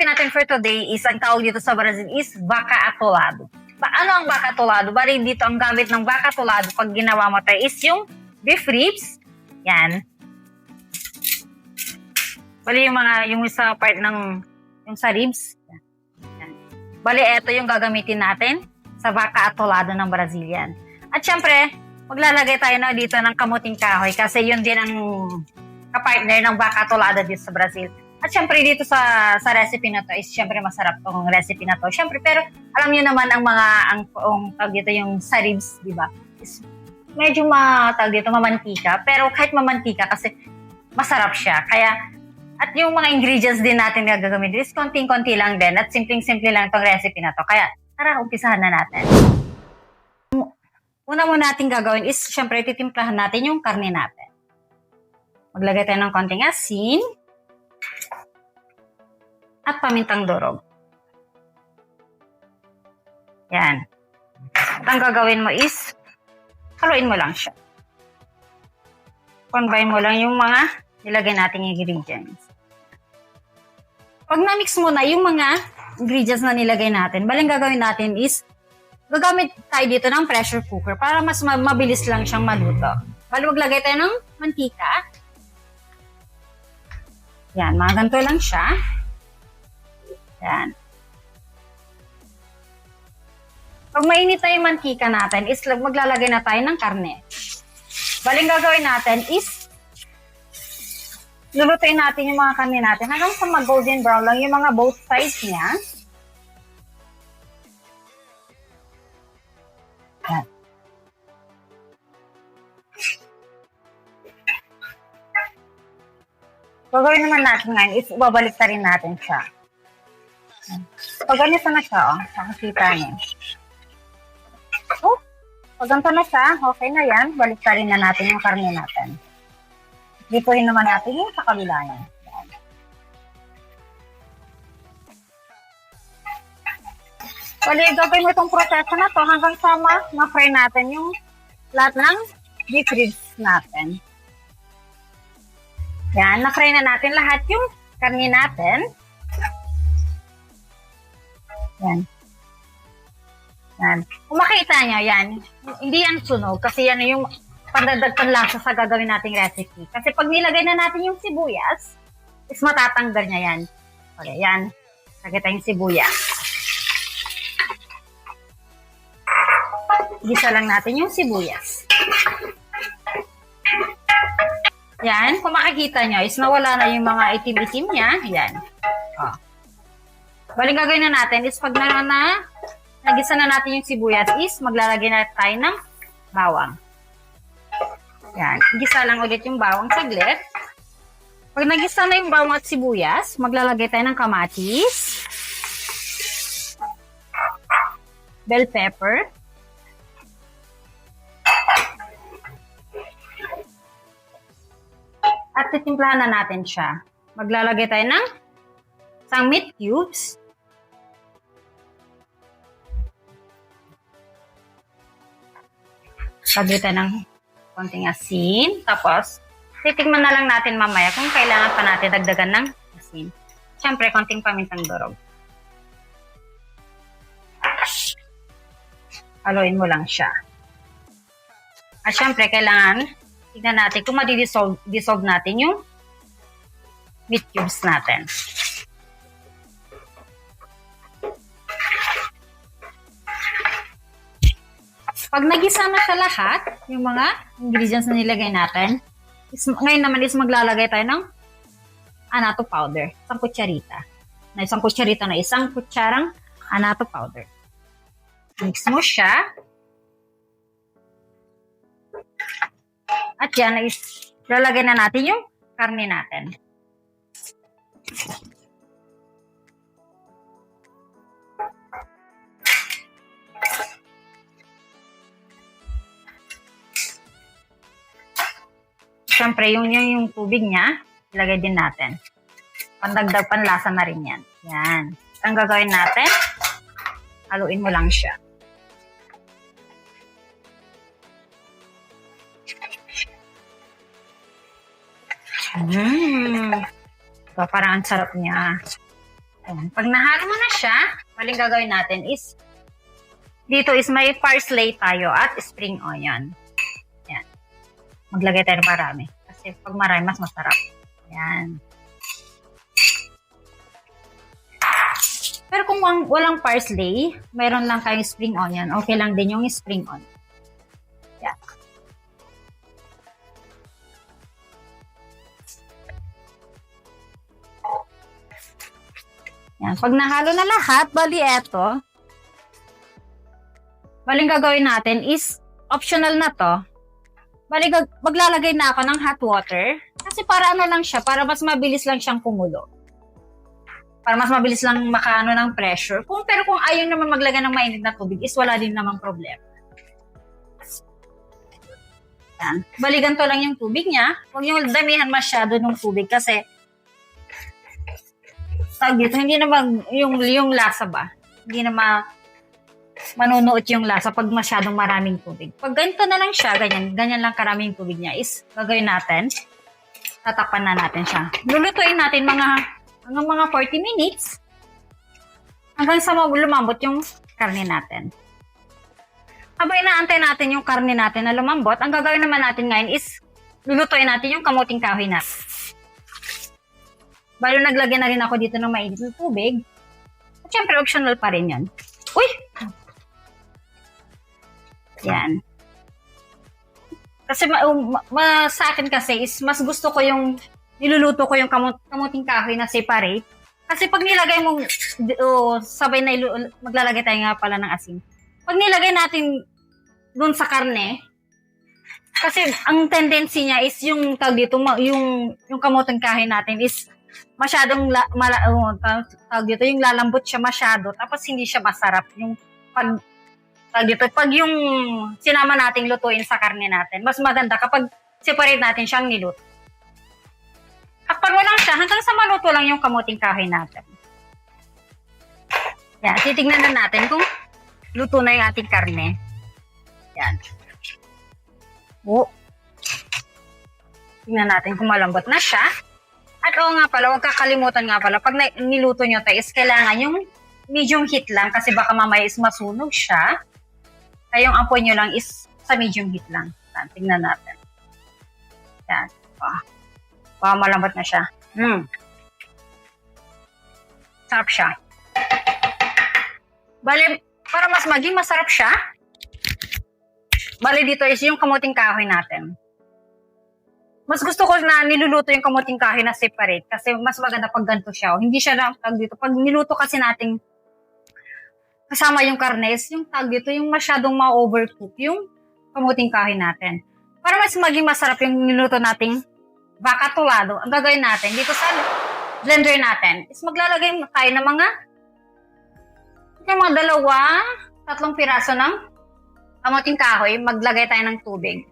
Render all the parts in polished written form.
natin for today is, ang tawag dito sa Brazil is baka atolado. Ano ang baka atolado? Bali dito ang gamit ng baka atolado pag ginawa mo tayo is yung beef ribs. Yan. Bali yung isa part ng yung sa ribs. Yan. Bali ito yung gagamitin natin sa baka atolado ng Brazilian. At syempre, maglalagay tayo na dito ng kamuting kahoy kasi yun din ang kapartner ng baka atolado dito sa Brazil. At syempre dito sa recipe na to is syempre masarap tong recipe na to. Syempre pero alam niyo naman ang tawag dito yung sa ribs, di ba? Is medyo tawag dito mamantika, pero kahit mamantika kasi masarap siya. Kaya at yung mga ingredients din natin na gagamitin is konting-konti lang din at simpleng-simple lang tong recipe na to. Kaya tara, umpisahan na natin. Una muna natin gagawin is syempre titimplahan natin yung karne natin. Maglagay tayo ng konting asin at pamintang durog. Yan. At ang gagawin mo is, haluin mo lang siya. Combine mo lang yung mga nilagay nating ingredients. Pag na-mix mo na yung mga ingredients na nilagay natin, baling gagawin natin is, gagamit tayo dito ng pressure cooker para mas mabilis lang siyang maluto. Bali maglagay tayo ng mantika. Yan, mga ganito lang siya. Yan. Pag mainit na yung mantika natin, is maglalagay na tayo ng karne. Baling gagawin natin is, lulutuin natin yung mga karne natin hanggang sa mag-golden brown lang yung mga both sides niya. Yan. Gagawin naman natin ngayon is babalik ta rin natin siya. Pag ganito na siya, nakakita niyo. Pag ganito na siya, okay na yan. Balik ta rin na natin yung karne natin. Lipuhin naman natin yung sa kabila niya. Bali, gagawin mo itong proseso na to hanggang sa ma-fry natin yung lahat ng beef ribs natin. Yan, na-fry na natin lahat yung karne natin. Yan. Yan. Kung makita nyo, yan. Hindi yan sunog kasi yan yung pandagdag lasa sa gagawin nating recipe. Kasi pag nilagay na natin yung sibuyas, is matatanggal niya yan. Okay, yan. Lagay tayong sibuyas. Gisa lang natin yung sibuyas. Yan. Kung makikita nyo, is nawala na yung mga itim-itim niya. Yan. Oh. Baling gagawin na natin is pag nagisa na natin yung sibuyas is maglalagay na tayo ng bawang. Yan. Gisa lang ulit yung bawang saglit. Pag nagisa na yung bawang at sibuyas, maglalagay tayo ng kamatis, bell pepper, at titimplahan na natin siya. Maglalagay tayo ng isang meat cubes, lagay tayo ng konting asin. Tapos, titikman na lang natin mamaya kung kailangan pa natin dagdagan ng asin. Siyempre, konting pamintang durog. Haluin mo lang siya. At siyempre, kailangan tignan natin kung dissolve natin yung meat cubes natin. Pag nagisa na sa lahat, yung mga ingredients na nilagay natin, ngayon naman is maglalagay tayo ng annatto powder, isang kutsarita. Isang kutsarang annatto powder. Mix mo siya. At yan is lalagay na natin yung karne natin. Siyempre, yung tubig niya, ilagay din natin. Pandagdag panlasa na rin yan. Yan. Ang gagawin natin, haluin mo lang siya. So, parang ang sarap niya. Ayan. Pag nahalo mo na siya, maling gagawin natin is, dito is may parsley tayo at spring onion. Ayan. Maglagay tayo ng marami. Kasi pag marami, mas masarap. Ayan. Pero kung walang parsley, mayroon lang kayong spring onion, okay lang din yung spring onion. Ayan. Yan. Pag nahalo na lahat, bali eto, baling gagawin natin is, optional na to, bali maglalagay na ako ng hot water, kasi para ano lang siya, para mas mabilis lang siyang kumulo. Para mas mabilis lang makaano ng pressure. Pero kung ayaw naman maglagay ng mainit na tubig, is wala din namang problema. Yan. Bali ganito lang yung tubig niya. Huwag yung damihan masyado ng tubig kasi dito, hindi na yung lasa ba? Hindi na manunuot yung lasa pag masyadong maraming tubig. Pag ganito na lang siya, ganyan lang karaming tubig niya is gagawin natin, tatakpan na natin siya. Lulutuin natin hanggang mga 40 minutes hanggang sa lumambot yung karne natin. Habang inaantay natin yung karne natin na lumambot, ang gagawin naman natin ngayon is lulutuin natin yung kamuting kahoy natin. Balo naglagyan na rin ako dito ng mainit na tubig. At syempre, optional pa rin yan. Uy! Yan. Kasi sa akin kasi is mas gusto ko yung niluluto ko yung kamuting kahoy na separate. Kasi pag nilagay mo, sabay na maglalagay tayo nga pala ng asin. Pag nilagay natin dun sa karne, kasi ang tendency niya is yung tawag dito, yung kamuting kahoy natin is masyadong yung lalambot siya masyado tapos hindi siya masarap yung pag yung sinama nating lutuin sa karne natin. Mas maganda kapag separate natin siyang niluto. Kapag walang siya, hanggang sa maluto lang yung kamuting kahoy natin. Yan, titignan na natin kung luto na yung ating karne. Yan. Tingnan natin kung malambot na siya. At oo nga pala, huwag kakalimutan nga pala, pag niluto nyo tayo is kailangan yung medium heat lang kasi baka mamaya is masunog siya. Kaya yung apoy nyo lang is sa medium heat lang. Tingnan natin. Yan. Malambot na siya. Sarap siya. Bale, para mas maging masarap siya, bale dito is yung kamuting kahoy natin. Mas gusto ko na niluluto yung kamuting kahoy na separate kasi mas maganda pag ganito siya. Hindi siya lang tag dito. Pag niluto kasi natin kasama yung karnes, yung tag dito, yung masyadong ma-overcook yung kamuting kahoy natin. Para mas maging masarap yung niluto nating baka tulado, ang gagawin natin dito sa blender natin is maglalagay tayo ng mga 2-3 piraso ng kamuting kahoy, maglagay tayo ng tubig.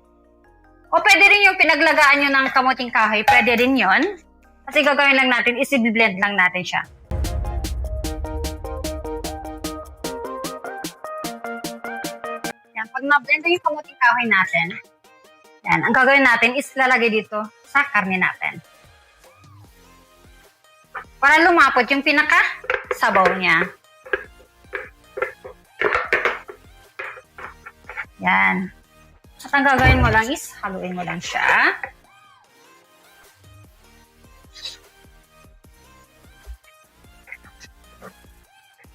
O pwede rin yung pinaglagaan nyo ng kamuting kahoy, pwede rin yon. Kasi gagawin lang natin, isi-blend lang natin siya. Yan, pag na-blend yung kamuting kahoy natin, yan, ang gagawin natin is lalagay dito sa karne natin. Para lumapot yung pinaka-sabaw niya. Yan. At ang gagawin mo lang is, haluin mo lang siya.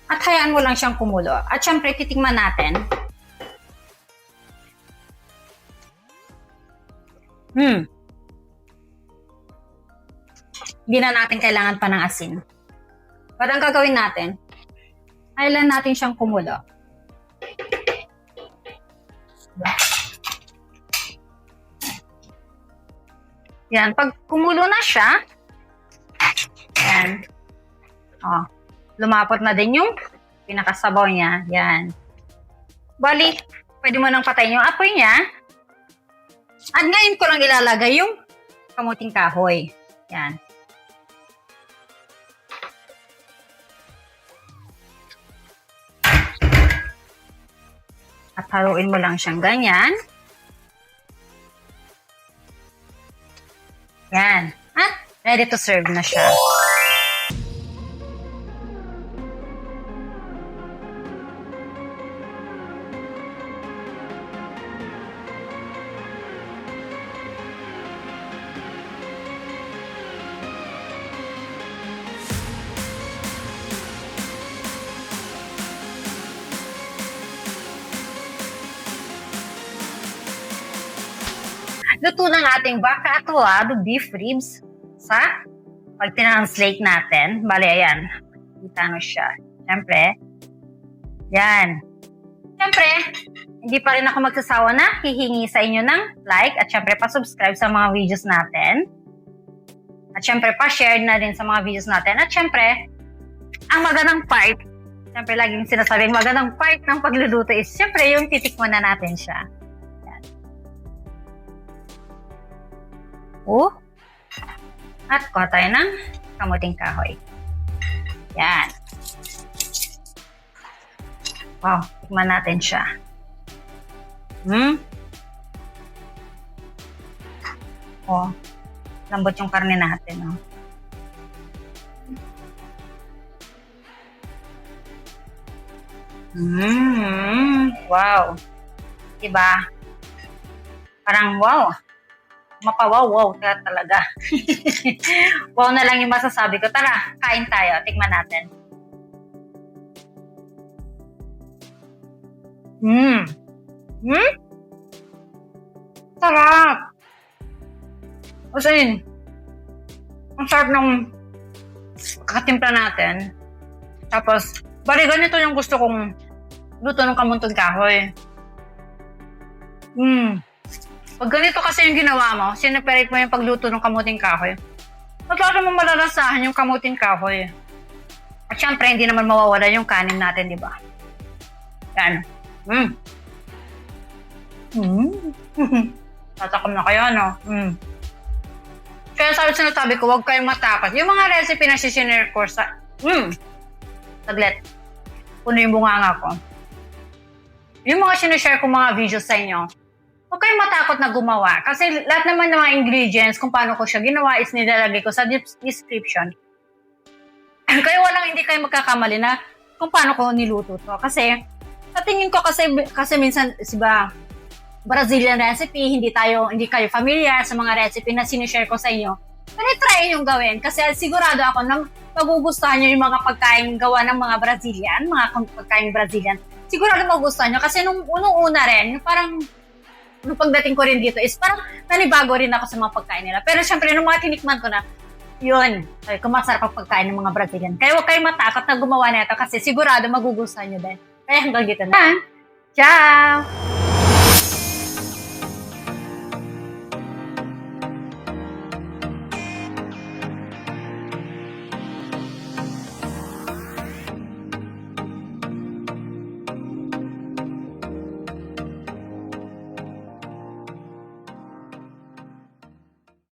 At hayaan mo lang siyang kumulo. At syempre, titingnan natin. Hindi na natin kailangan pa ng asin. Pero ang gagawin natin, hayaan natin siyang kumulo. Yan, pag kumulo na siya, yan, lumapot na din yung pinakasabaw niya, yan. Bali, pwede mo nang patayin yung apoy niya. At ngayon ko lang ilalagay yung kamuting kahoy. Yan. At haluin mo lang siyang ganyan. Yan. At ready to serve na siya. luto ng ating baka atolado beef ribs sa pag tinranslate natin. Bale, ayan. Kita nyo siya. Siyempre, yan. Siyempre, hindi pa rin ako magsasawa na hihingi sa inyo ng like at siyempre pa-subscribe sa mga videos natin. At siyempre, pa-share na din sa mga videos natin. At siyempre, ang magandang part, siyempre laging sinasabing magandang part ng pagluluto is siyempre yung titikman na natin siya. Yan. Oh. At kuha tayo ng kamuting kahoy. Yan. Wow, tikman natin siya. Oh, lambot yung karne natin, oh. Wow. Diba? Parang wow. Mapawaw-wow talaga. Wow na lang yung masasabi ko. Tara, kain tayo. Tikman natin. Sarap. Kasi, ang sarap ng katimpla natin. Tapos, bali ganito yung gusto kong luto ng kamuting kahoy. Pag ganito kasi yung ginawa mo, sineperate mo yung pagluto ng kamuting kahoy, masyado mo malalasahan yung kamuting kahoy. At syempre, hindi naman mawawala yung kanin natin, di ba? Yan. Tatakam na kayo, no? Kaya sinasabi ko, huwag kayong matakot. Yung mga recipe na sisinare ko sa... Saglit. Puno yung bunganga ko. Yung mga sinishare ko mga videos sa inyo, huwag kayong matakot na gumawa. Kasi lahat naman ng mga ingredients, kung paano ko siya ginawa, is nilalagay ko sa description. Kaya walang hindi kayo magkakamali na kung paano ko niluto to. Kasi, sa tingin ko kasi minsan, diba, Brazilian recipe, hindi kayo familiar sa mga recipe na sinishare ko sa inyo. Pero try yung gawin. Kasi sigurado ako na magugustuhan nyo yung mga pagkain gawa ng mga Brazilian, mga pagkain Brazilian. Sigurado magugustuhan nyo. Kasi nung unang-una rin, parang nung pagdating ko rin dito is parang nanibago rin ako sa mga pagkain nila. Pero syempre, nung mga tinikman ko na, yun, kung masarap ang pagkain ng mga Brazilian. Kaya huwag kayong matakot na gumawa nito kasi sigurado magugustuhan nyo din. Kaya hanggang dito na. Ciao!